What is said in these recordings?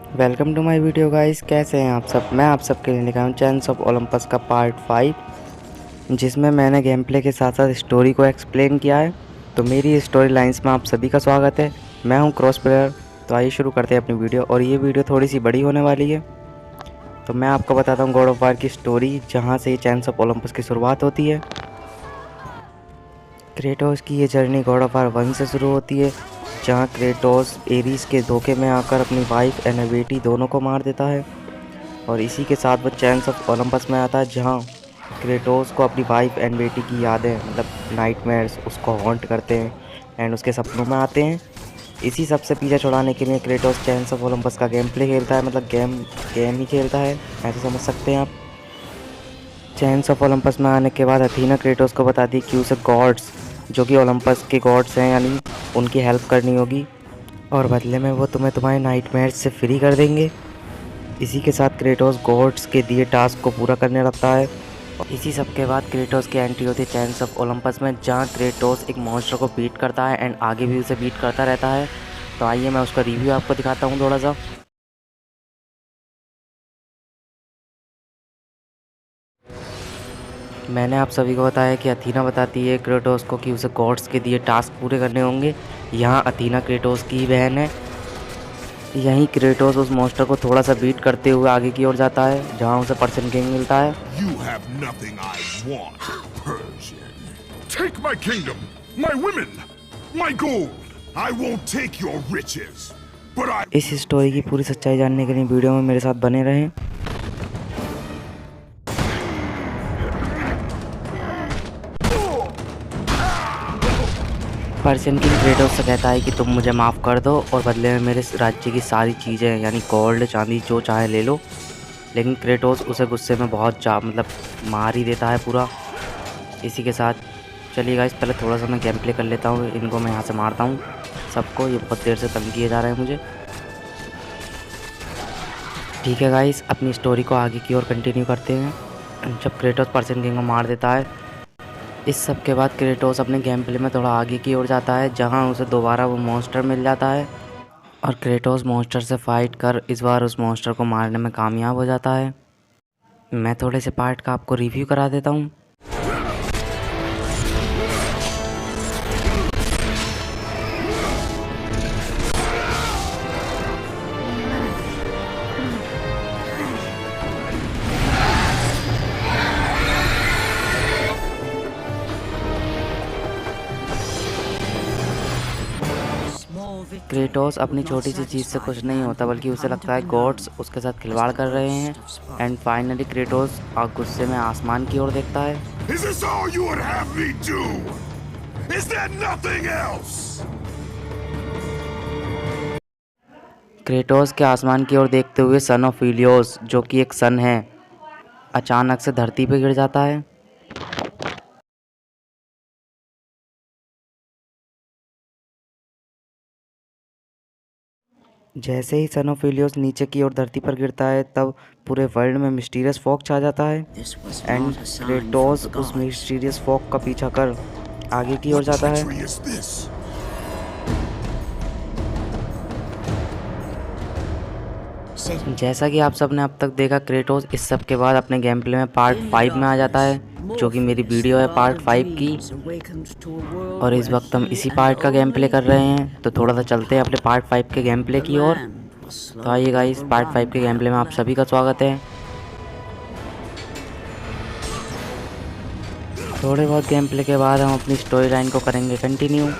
Welcome to my video guys. कैसे हैं आप सब। मैं आप सबके लिए लेकर आया हूँ चैंस ऑफ ओलंपस का पार्ट 5, जिसमें मैंने गेम प्ले के साथ साथ स्टोरी को एक्सप्लेन किया है। तो मेरी स्टोरी लाइंस में आप सभी का स्वागत है। मैं हूँ क्रॉस प्लेयर। तो आइए शुरू करते हैं अपनी वीडियो, और ये वीडियो थोड़ी सी बड़ी होने वाली है। तो मैं आपको बताता हूँ गॉड ऑफ वार की स्टोरी, जहाँ से ये चैंस ऑफ ओलंपस की शुरुआत होती है। क्रेटोस की ये जर्नी गॉड ऑफ वार 1 से शुरू होती है, जहाँ क्रेटोस एरीज के धोखे में आकर अपनी वाइफ एंड बेटी दोनों को मार देता है। और इसी के साथ वो चैंस ऑफ ओलंपस में आता है, जहाँ क्रेटोस को अपनी वाइफ एंड बेटी की यादें मतलब नाइटमेयर्स उसको हॉन्ट करते हैं एंड उसके सपनों में आते हैं। इसी सब से पीछा छुड़ाने के लिए क्रेटोस चैंस ऑफ ओलंपस का गेम प्ले खेलता है, मतलब गेम ही खेलता है, ऐसे समझ सकते हैं आप। चैंस ऑफ ओलंपस में आने के बाद अथीना क्रेटोस को बताती है कि उसे गॉड्स, जो कि ओलंपस के गॉड्स हैं, यानी उनकी हेल्प करनी होगी, और बदले में वो तुम्हें तुम्हारे नाइटमेयर्स से फ्री कर देंगे। इसी के साथ क्रेटोस गॉड्स के दिए टास्क को पूरा करने लगता है। और इसी सब के बाद क्रेटोस की एंट्री होती है चैंस ऑफ ओलंपस में, जहाँ क्रेटोस एक मॉन्स्टर को बीट करता है एंड आगे भी उसे बीट करता रहता है। तो आइए मैं उसका रिव्यू आपको दिखाता हूँ थोड़ा सा। मैंने आप सभी को बताया कि अथीना बताती है क्रेटोस को कि उसे गॉड्स के दिए टास्क पूरे करने होंगे। यहाँ अथीना क्रेटोस की बहन है। यहीं क्रेटोस उस मॉन्स्टर को थोड़ा सा बीट करते हुए आगे की ओर जाता है, जहाँ उसे पर्सन किंग मिलता है। You have nothing I want, Persian. Take my kingdom, my women, my gold. I won't take your riches, but I... इस स्टोरी की पूरी सच्चाई जानने के लिए वीडियो में मेरे साथ बने रहें। पर्शियन किंग क्रेटोस से कहता है कि तुम मुझे माफ़ कर दो और बदले में मेरे राज्य की सारी चीज़ें यानी गोल्ड चांदी जो चाहे ले लो। लेकिन क्रेटोस उसे गुस्से में बहुत मतलब मार ही देता है पूरा। इसी के साथ चलिए गाइस, पहले थोड़ा सा मैं गेम प्ले कर लेता हूँ। इनको मैं यहाँ से मारता हूँ सबको, ये बहुत देर से तंग किए जा रहे हैं मुझे। ठीक है गाइस, अपनी स्टोरी को आगे की ओर कंटिन्यू करते हैं। जब क्रेटोस पर्शियन किंग को मार देता है, इस सब के बाद क्रेटोस अपने गेम प्ले में थोड़ा आगे की ओर जाता है, जहां उसे दोबारा वो मॉन्स्टर मिल जाता है। और क्रेटोस मॉन्स्टर से फाइट कर इस बार उस मॉन्स्टर को मारने में कामयाब हो जाता है। मैं थोड़े से पार्ट का आपको रिव्यू करा देता हूँ। क्रेटोस अपनी छोटी सी चीज़ से खुश नहीं होता, बल्कि उसे लगता है गॉड्स उसके साथ खिलवाड़ कर रहे हैं। एंड फाइनली क्रेटोस गुस्से में आसमान की ओर देखता है। Is this all you would have me do? Is there nothing else? Kratos के आसमान की ओर देखते हुए सन ऑफ हीलियोस, जो कि एक सन है, अचानक से धरती पर गिर जाता है। जैसे ही सन ऑफ हीलियोस नीचे की ओर धरती पर गिरता है, तब पूरे वर्ल्ड में मिस्टीरियस फॉग छा जाता है। एंड क्रेटोस उस मिस्टीरियस फॉग का पीछा कर आगे की ओर जाता है। What is this? जैसा कि आप सब ने अब तक देखा, क्रेटोस इस सब के बाद अपने गेम प्ले में पार्ट 5 में आ जाता है, जो कि मेरी वीडियो है पार्ट 5 की। और इस वक्त हम इसी पार्ट का गेम प्ले कर रहे हैं। तो थोड़ा सा चलते हैं अपने पार्ट 5 के गेम प्ले की ओर। तो आइए गाइस, पार्ट 5 के गेम प्ले में आप सभी का स्वागत है। थोड़े बहुत गेम प्ले के बाद हम अपनी स्टोरी लाइन को करेंगे कंटिन्यू।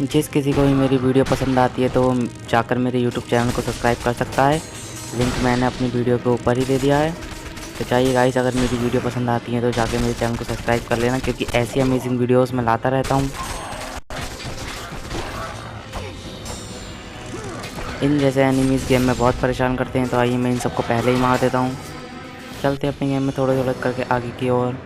जिस किसी को भी मेरी वीडियो पसंद आती है तो वो जाकर मेरे YouTube चैनल को सब्सक्राइब कर सकता है। लिंक मैंने अपनी वीडियो के ऊपर ही दे दिया है। तो चाहिए गाइस, अगर मेरी वीडियो पसंद आती है तो जाकर मेरे चैनल को सब्सक्राइब कर लेना, क्योंकि ऐसी अमेजिंग वीडियोस मैं लाता रहता हूँ। इन जैसे एनिमीज़ गेम में बहुत परेशान करते हैं। तो आइए मैं इन सबको पहले ही मार देता हूँ। चलते अपने गेम में थोड़ा थोड़ा करके आगे की ओर।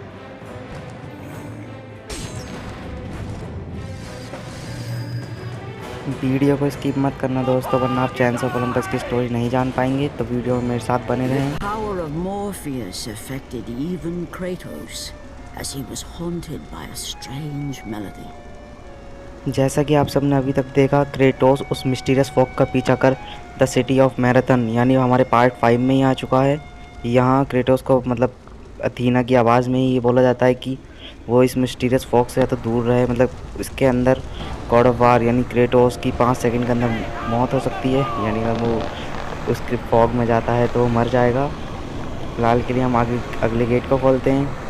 वीडियो को स्किप मत करना दोस्तों, वरना आप चैंस ऑफ ओलंपस की स्टोरी नहीं जान पाएंगे। तो वीडियो में मेरे साथ बने रहें। The power of Morpheus affected even Kratos, as he was haunted by a strange melody. जैसा कि आप सबने अभी तक देखा, क्रेटोस उस मिस्टीरियस फॉग का पीछा कर द सिटी ऑफ मैराथन यानी हमारे पार्ट 5 में ही आ चुका है। यहाँ क्रेटोस को मतलब अथीना की आवाज़ में ही ये बोला जाता है कि वो इस मिस्टीरियस फॉग से या तो दूर रहे, मतलब इसके अंदर गॉड ऑफ वार यानी क्रेटोस की 5 सेकंड के अंदर मौत हो सकती है, यानी अगर वो उसके फॉग में जाता है तो वो मर जाएगा। फिलहाल के लिए हम आगे अगले गेट को खोलते हैं।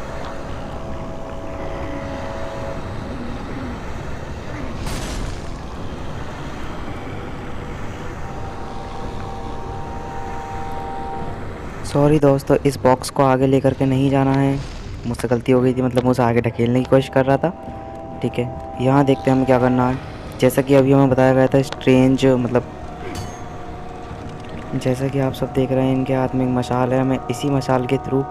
सॉरी दोस्तों, इस बॉक्स को आगे लेकर के नहीं जाना है, मुझसे गलती हो गई थी, मतलब मुझसे आगे ढकेलने की कोशिश कर रहा था। ठीक है, यहाँ देखते हैं हमें क्या करना है। जैसा कि अभी हमें बताया गया था स्ट्रेंज, मतलब जैसा कि आप सब देख रहे हैं इनके हाथ में एक मशाल है, हमें इसी मशाल के थ्रू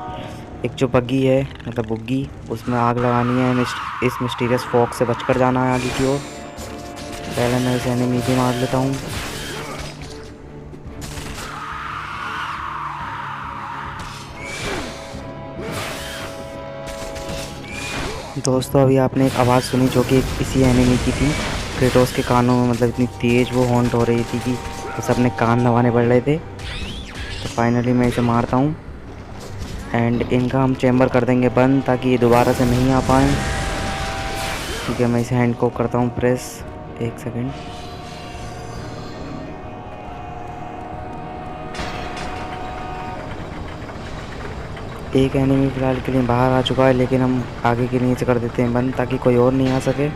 एक जो बग्गी है मतलब बुग्गी, उसमें आग लगानी है। इस मिस्टीरियस फॉग से बचकर जाना है आगे की ओर। पहले मैं इस एनिमी को मार लेता हूँ। दोस्तों अभी आपने एक आवाज़ सुनी जो कि इसी एनिमी की थी। क्रेटोस के कानों में मतलब इतनी तेज़ वो हॉन्ट हो रही थी कि उसे अपने कान दबाने पड़ रहे थे। तो फाइनली मैं इसे मारता हूँ एंड इनका हम चैम्बर कर देंगे बंद ताकि ये दोबारा से नहीं आ पाएँ। ठीक है, मैं इस हैंड को करता हूँ प्रेस। एक सेकेंड। एक एनिमी फ़िलहाल के लिए बाहर आ चुका है, लेकिन हम आगे के नीचे कर देते हैं बंद ताकि कोई और नहीं आ सके।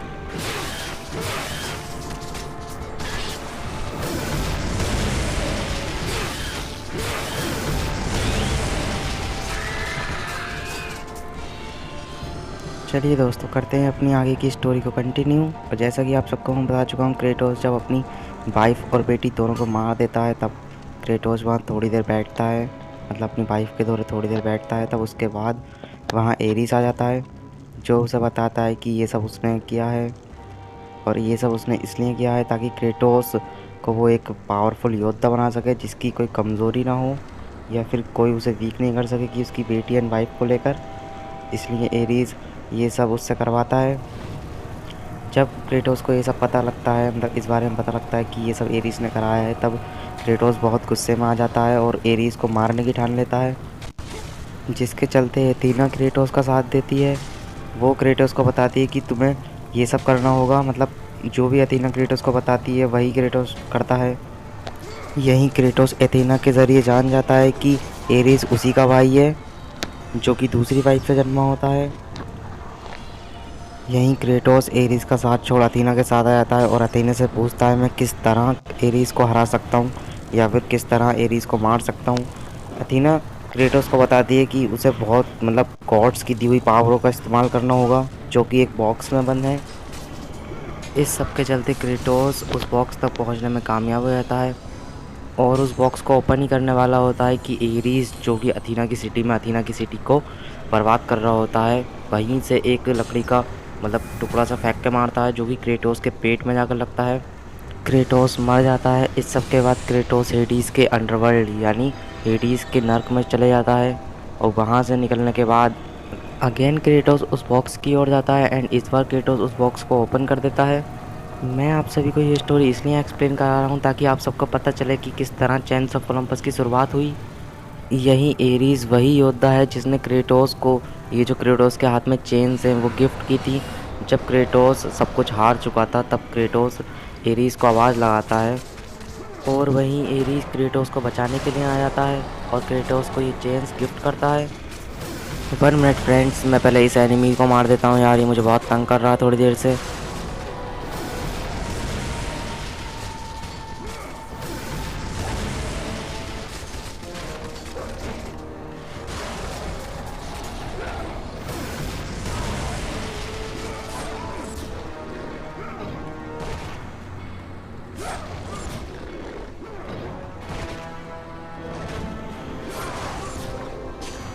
चलिए दोस्तों, करते हैं अपनी आगे की स्टोरी को कंटिन्यू। और जैसा कि आप सबको मैं बता चुका हूँ, क्रेटोस जब अपनी वाइफ और बेटी दोनों को मार देता है तब क्रेटोस वहाँ थोड़ी देर बैठता है, मतलब अपनी वाइफ के दौरे थोड़ी देर बैठता है। तब उसके बाद वहाँ एरिस आ जाता है जो उसे बताता है कि ये सब उसने किया है और ये सब उसने इसलिए किया है ताकि क्रेटोस को वो एक पावरफुल योद्धा बना सके जिसकी कोई कमज़ोरी ना हो या फिर कोई उसे वीक नहीं कर सके कि उसकी बेटी एंड वाइफ को लेकर। इसलिए एरिस ये सब उससे करवाता है। जब क्रेटोस को ये सब पता लगता है, मतलब इस बारे में पता लगता है कि ये सब एरिस ने कराया है, तब क्रेटोस बहुत गुस्से में आ जाता है और एरिस को मारने की ठान लेता है, जिसके चलते एथीना क्रेटोस का साथ देती है। वो क्रेटोस को बताती है कि तुम्हें ये सब करना होगा, मतलब जो भी एथीना क्रेटोस को बताती है वही क्रेटोस करता है। यही क्रेटोस एथीना के ज़रिए जान जाता है कि एरिस उसी का भाई है जो कि दूसरी वाइफ से जन्मा होता है। यहीं क्रेटोस एरिस का साथ छोड़ अथीना के साथ आ जाता है और अथीना से पूछता है मैं किस तरह एरिस को हरा सकता हूँ या फिर किस तरह एरिस को मार सकता हूँ। अथीना क्रेटोस को बताती है कि उसे बहुत मतलब गॉड्स की दी हुई पावरों का इस्तेमाल करना होगा जो कि एक बॉक्स में बंद है। इस सब के चलते क्रेटोस उस बॉक्स तक पहुँचने में कामयाब हो जाता है और उस बॉक्स को ओपन ही करने वाला होता है कि एरिस जो कि अथीना की सिटी को बर्बाद कर रहा होता है, वहीं से एक लकड़ी का मतलब टुकड़ा सा फेंक के मारता है जो कि क्रेटोस के पेट में जाकर लगता है। क्रेटोस मर जाता है। इस सब के बाद क्रेटोस हेडीज़ के अंडरवर्ल्ड यानी हेडीज़ के नर्क में चले जाता है और वहाँ से निकलने के बाद अगेन क्रेटोस उस बॉक्स की ओर जाता है एंड इस बार क्रेटोस उस बॉक्स को ओपन कर देता है। मैं आप सभी को ये स्टोरी इसलिए एक्सप्लेन करा रहा हूँ ताकि आप सबको पता चले कि किस तरह चेन्स ऑफ ओलंपस की शुरुआत हुई। यही एरिस वही योद्धा है जिसने क्रेटोस को ये जो क्रेटोस के हाथ में चेन्स हैं वो गिफ्ट की थी। जब क्रेटोस सब कुछ हार चुका था तब क्रेटोस एरिस को आवाज़ लगाता है और वहीं एरिस क्रेटोस को बचाने के लिए आ जाता है और क्रेटोस को ये चेन्स गिफ्ट करता है। 1 मिनट फ्रेंड्स, मैं पहले इस एनिमी को मार देता हूँ यार, ये मुझे बहुत तंग कर रहा है थोड़ी देर से।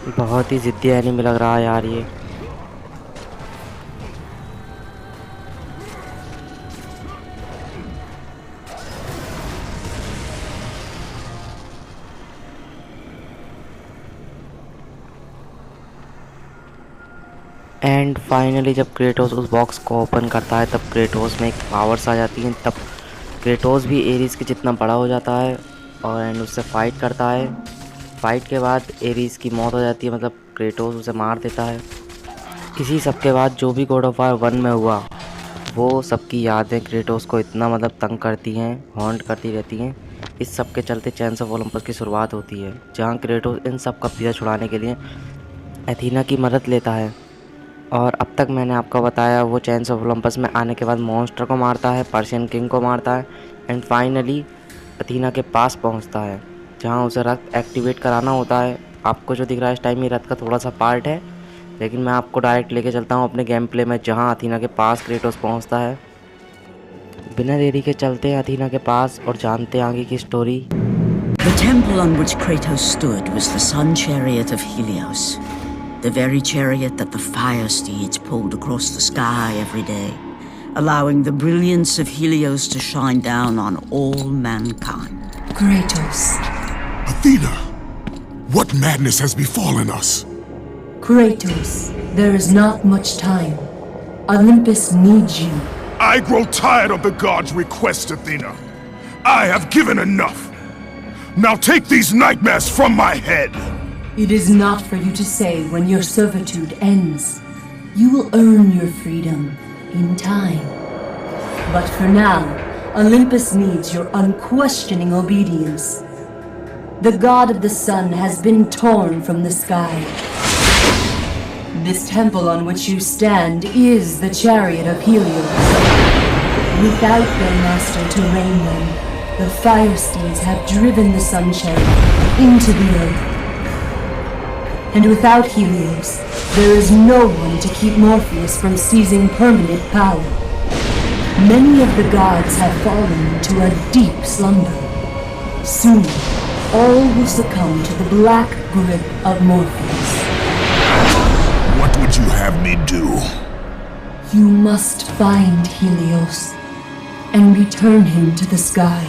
बहुत ही ज़िद्दी एनिमी लग रहा है यार ये। एंड फाइनली जब क्रेटोस उस बॉक्स को ओपन करता है तब क्रेटोस में एक पावर्स आ जाती हैं। तब क्रेटोस भी एरिस के जितना बड़ा हो जाता है और एंड उससे फाइट करता है। फाइट के बाद एरिस की मौत हो जाती है, मतलब क्रेटोस उसे मार देता है। इसी सब के बाद जो भी गॉड ऑफ वार 1 में हुआ वो सबकी यादें क्रेटोस को इतना मतलब तंग करती हैं, हॉन्ट करती रहती हैं। इस सब के चलते चैंस ऑफ ओलंपस की शुरुआत होती है, जहाँ क्रेटोस इन सब का पीछा छुड़ाने के लिए एथीना की मदद लेता है। और अब तक मैंने आपको बताया वो चैंस ऑफ ओलंपस में आने के बाद मॉन्स्टर को मारता है, पर्शियन किंग को मारता है एंड फाइनली एथीना के पास पहुंचता है, जहां उसे रथ एक्टिवेट कराना होता है। आपको जो दिख रहा है इस टाइम ये रथ का थोड़ा सा पार्ट है, लेकिन मैं आपको डायरेक्ट लेके चलता हूं अपने गेम प्ले में, जहां एथीना के पास क्रेटोस पहुंचता है। बिना देरी के चलते हैं एथीना के पास और जानते हैं आगे की story. The temple on which Kratos stood was the sun chariot of Helios, the very chariot that the fire steeds pulled across the sky every day, allowing the brilliance of Helios to shine down on all mankind. Kratos. Athena, what madness has befallen us? Kratos, there is not much time. Olympus needs you. I grow tired of the gods' requests, Athena. I have given enough. Now take these nightmares from my head. It is not for you to say when your servitude ends. You will earn your freedom in time. But for now, Olympus needs your unquestioning obedience. The god of the sun has been torn from the sky. This temple on which you stand is the chariot of Helios. Without their master to reign them, the fire steeds have driven the sun chariot into the earth. And without Helios, there is no one to keep Morpheus from seizing permanent power. Many of the gods have fallen into a deep slumber. Soon, all will succumb to the black grip of Morpheus. What would you have me do? You must find Helios and return him to the sky,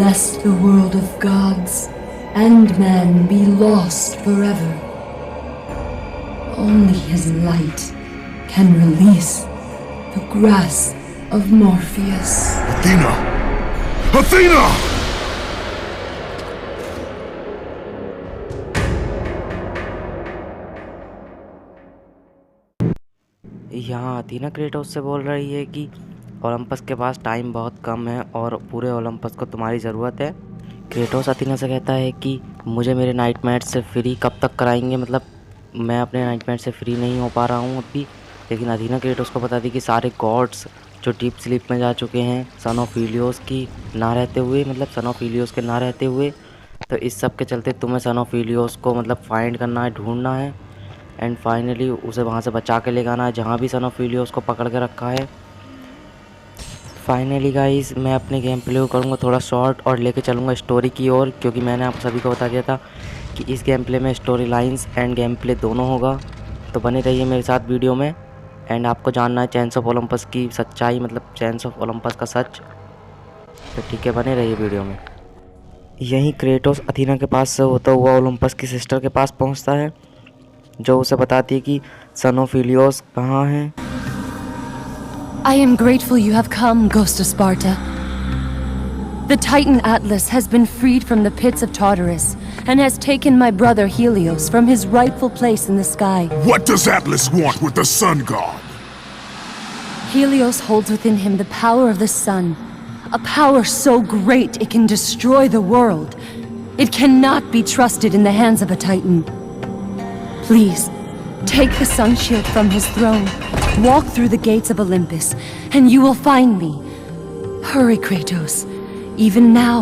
lest the world of gods and man be lost forever. Only his light can release the grasp of Morpheus. Athena! Athena! यहाँ एथीना Kratos से बोल रही है कि Olympus के पास time बहुत कम है और पूरे ओलंपस को तुम्हारी ज़रूरत है। क्रेटोस एथीना से कहता है कि मुझे मेरे नाइटमेयर से फ्री कब तक कराएंगे, मतलब मैं अपने नाइटमेयर से फ्री नहीं हो पा रहा हूँ अभी। लेकिन एथीना क्रेटोस को बता दी कि सारे गॉड्स जो डीप स्लीप में जा चुके हैं सन ऑफ हीलियोस की ना रहते हुए, मतलब सन ऑफ हीलियोस के ना रहते हुए, तो इस सब के चलते तुम्हें सन ऑफ हीलियोस को मतलब फाइंड करना है, ढूंढना है एंड फाइनली उसे वहाँ से बचा के ले आना है जहाँ भी सन ऑफ हीलियोस को पकड़ के रखा है। फाइनली गाइस मैं अपने गेम प्ले को करूँगा थोड़ा शॉर्ट और लेके चलूँगा स्टोरी की ओर, क्योंकि मैंने आप सभी को बता दिया था कि इस गेम प्ले में story lines end game play दोनों होगा। तो बने रहिए मेरे साथ वीडियो में एंड आपको जानना है चैंस ऑफ ओलंपस की सच्चाई, मतलब चैंस ऑफ ओलंपस का सच। तो ठीक है, बने रहिए वीडियो में। यहीं क्रेटोस एथीना के पास से होता हुआ ओलंपस की सिस्टर के पास पहुंचता है, जो उसे बताती है कि सन ऑफ हीलियोस कहाँ हैं। I am grateful you have come, Ghost of Sparta. The Titan Atlas has been freed from the pits of Tartarus and has taken my brother Helios from his rightful place in the sky. What does Atlas want with the sun god? Helios holds within him the power of the sun, a power so great it can destroy the world. It cannot be trusted in the hands of a Titan. Please, take the sun shield from his throne, walk through the gates of Olympus, and you will find me. Hurry, Kratos. Even now,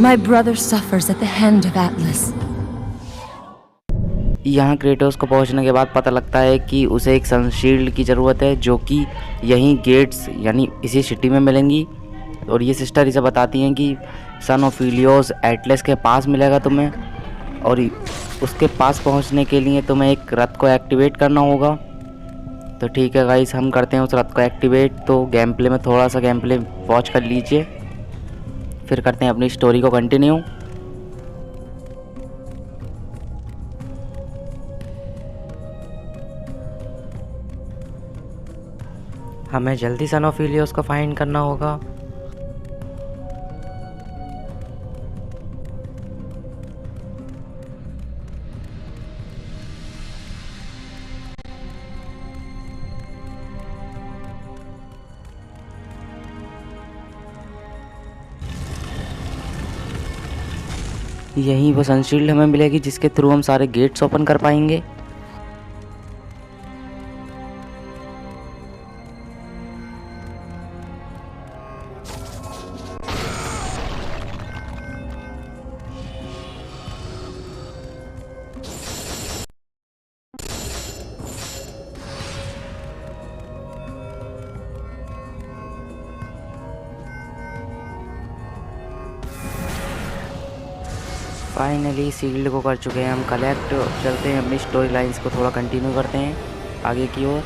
my brother suffers at the hand of Atlas. यहाँ Kratos को पहुँचने के बाद पता लगता है कि उसे एक सनशील्ड की ज़रूरत है, जो कि यहीं गेट्स यानी इसी सिटी में मिलेंगी। और ये सिस्टर इसे बताती हैं कि सन ऑफ हीलियोस एटलस के पास मिलेगा तुम्हें, और उसके पास पहुंचने के लिए तुम्हें एक रथ को एक्टिवेट करना होगा। तो ठीक है गाइस, हम करते हैं उस रथ को एक्टिवेट। तो गेम प्ले में थोड़ा सा गेम प्ले वॉच कर लीजिए, फिर करते हैं अपनी स्टोरी को कंटिन्यू। हमें जल्दी सन ऑफ हीलियोस को फाइंड करना होगा। यही वो सनशील्ड हमें मिलेगी जिसके थ्रू हम सारे गेट्स ओपन कर पाएंगे। फाइनली शील्ड को कर चुके हैं हम कलेक्ट। चलते हैं अपनी स्टोरी लाइन्स को थोड़ा कंटिन्यू करते हैं आगे की ओर।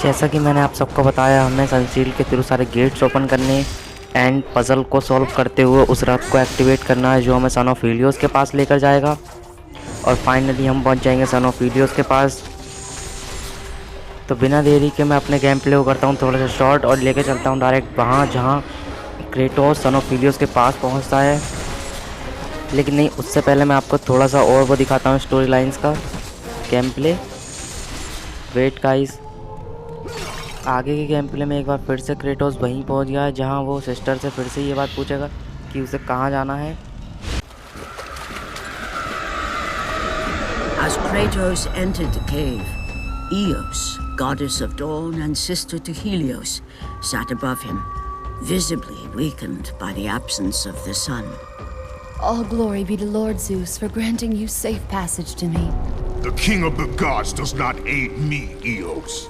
जैसा कि मैंने आप सबको बताया, हमें सनशील्ड के थ्रू सारे गेट्स ओपन करने एंड पज़ल को सॉल्व करते हुए उस रथ को एक्टिवेट करना है जो हमें सन ऑफ हीलियोस के पास लेकर जाएगा। और फाइनली हम पहुंच जाएंगे सन ऑफ हीलियोस के पास। तो बिना देरी के मैं अपने गेम प्ले को करता हूं थोड़ा सा शॉर्ट और लेकर चलता हूं डायरेक्ट वहां जहां क्रेटोस सन ऑफ हीलियोस के पास पहुंचता है। लेकिन नहीं, उससे पहले मैं आपको थोड़ा सा और वो दिखाता हूँ स्टोरी लाइन्स का गेम प्ले। वेट गाइस, आगे के गेम प्ले में एक बार फिर से क्रेटोस वहीं पहुंच गया है जहां वो सिस्टर से फिर से ये बात पूछेगा कि उसे कहां जाना है। As Kratos entered the cave, Eos, goddess of dawn and sister to Helios, sat above him, visibly weakened by the absence of the sun. All glory be to Lord Zeus for granting you safe passage to me. The king of the gods does not aid me, Eos.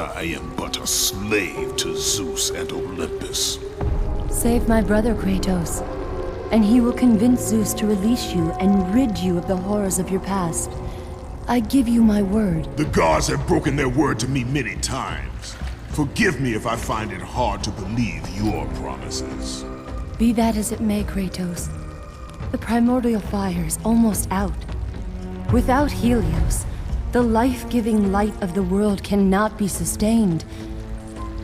I am but a slave to Zeus and Olympus. Save my brother Kratos, and he will convince Zeus to release you and rid you of the horrors of your past. I give you my word. The gods have broken their word to me many times. Forgive me if I find it hard to believe your promises. Be that as it may, Kratos. The primordial fire is almost out. Without Helios, the life-giving light of the world cannot be sustained.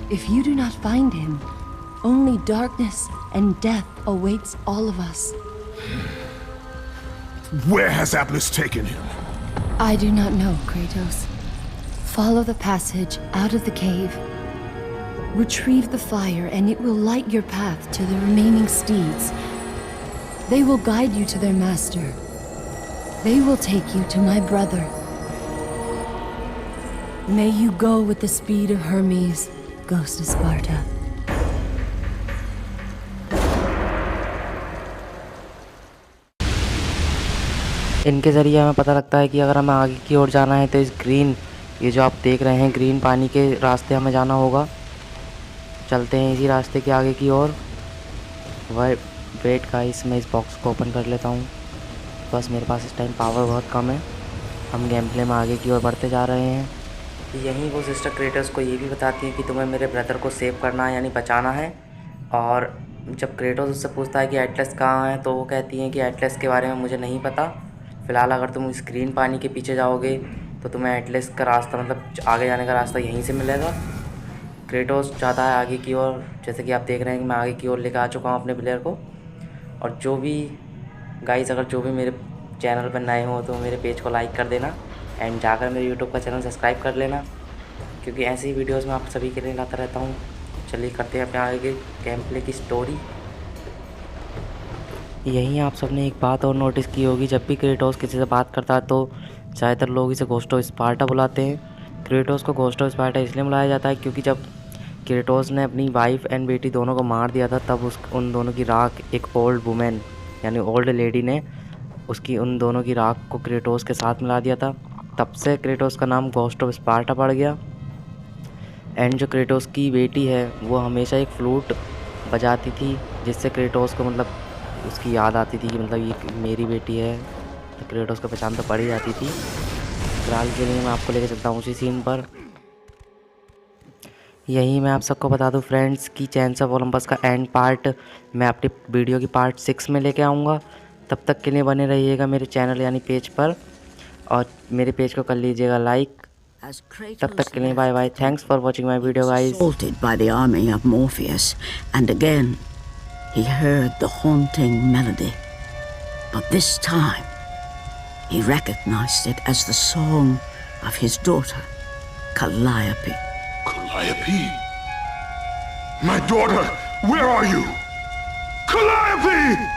If you do not find him, only darkness and death awaits all of us. Where has Atlas taken him? I do not know, Kratos. Follow the passage out of the cave. Retrieve the fire and it will light your path to the remaining steeds. They will guide you to their master. They will take you to my brother. May you go with the speed of Hermes, ghost of Sparta. इनके ज़रिए हमें पता लगता है कि अगर हमें आगे की ओर जाना है तो इस ग्रीन, ये जो आप देख रहे हैं ग्रीन पानी के रास्ते हमें जाना होगा। चलते हैं इसी रास्ते के आगे की ओर। वेट गाइस, मैं इस बॉक्स को ओपन कर लेता हूँ। बस मेरे पास इस टाइम पावर बहुत कम है। हम गेम प्ले में आगे की ओर बढ़ते जा रहे हैं। यहीं वो सिस्टर क्रेटोस को ये भी बताती है कि तुम्हें मेरे ब्रदर को सेव करना है, यानी बचाना है। और जब क्रेटोस उससे पूछता है कि एटलस कहाँ है तो वो कहती हैं कि एटलस के बारे में मुझे नहीं पता। फ़िलहाल अगर तुम इस ग्रीन पानी के पीछे जाओगे तो तुम्हें एटलस का रास्ता, मतलब आगे जाने का रास्ता यहीं से मिलेगा। क्रेटोस चाहता है आगे की ओर, जैसे कि आप देख रहे हैं कि मैं आगे की ओर लेकर आ चुका हूँ अपने प्लेयर को। और जो भी गाइस, अगर जो भी मेरे चैनल पर नए हो तो मेरे पेज को लाइक कर देना एंड जाकर मेरे यूट्यूब का चैनल सब्सक्राइब कर लेना, क्योंकि ऐसी ही वीडियोस मैं आप सभी के लिए लाता रहता हूँ। चलिए करते हैं अपने आगे गेम प्ले की स्टोरी। यहीं आप सबने एक बात और नोटिस की होगी, जब भी क्रेटोस किसी से बात करता है तो ज़्यादातर लोग इसे घोस्ट ऑफ स्पार्टा बुलाते हैं। क्रेटोस को घोस्ट ऑफ स्पार्टा इसलिए बुलाया जाता है क्योंकि जब क्रेटोस ने अपनी वाइफ एंड बेटी दोनों को मार दिया था तब उन दोनों की राख एक ओल्ड वुमेन यानी ओल्ड लेडी ने उन दोनों की राख को क्रेटोस के साथ मिला दिया था। तब से क्रेटोस का नाम घोस्ट ऑफ स्पार्टा पड़ गया। एंड जो क्रेटोस की बेटी है वो हमेशा एक फ्लूट बजाती थी, जिससे क्रेटोस को मतलब उसकी याद आती थी कि मतलब ये मेरी बेटी है, तो क्रेटोस को पहचान तो पड़ ही जाती थी। फिलहाल के लिए मैं आपको लेकर चलता हूँ उसी सीन पर। यही मैं आप सबको बता दूं फ्रेंड्स कि चेन्स ऑफ ओलंपस का एंड पार्ट मैं अपनी वीडियो की पार्ट 6 में लेके आऊँगा। तब तक के लिए बने रहिएगा मेरे चैनल यानी पेज पर, और मेरे पेज को कर लीजिएगा लाइक। तब तक के लिए bye bye. Thanks for watching my video guys. Assaulted by the army of Morpheus, and again he heard the haunting melody. But this time he recognized it as the song of his daughter, Calliope. Calliope? My daughter, where are you? Calliope!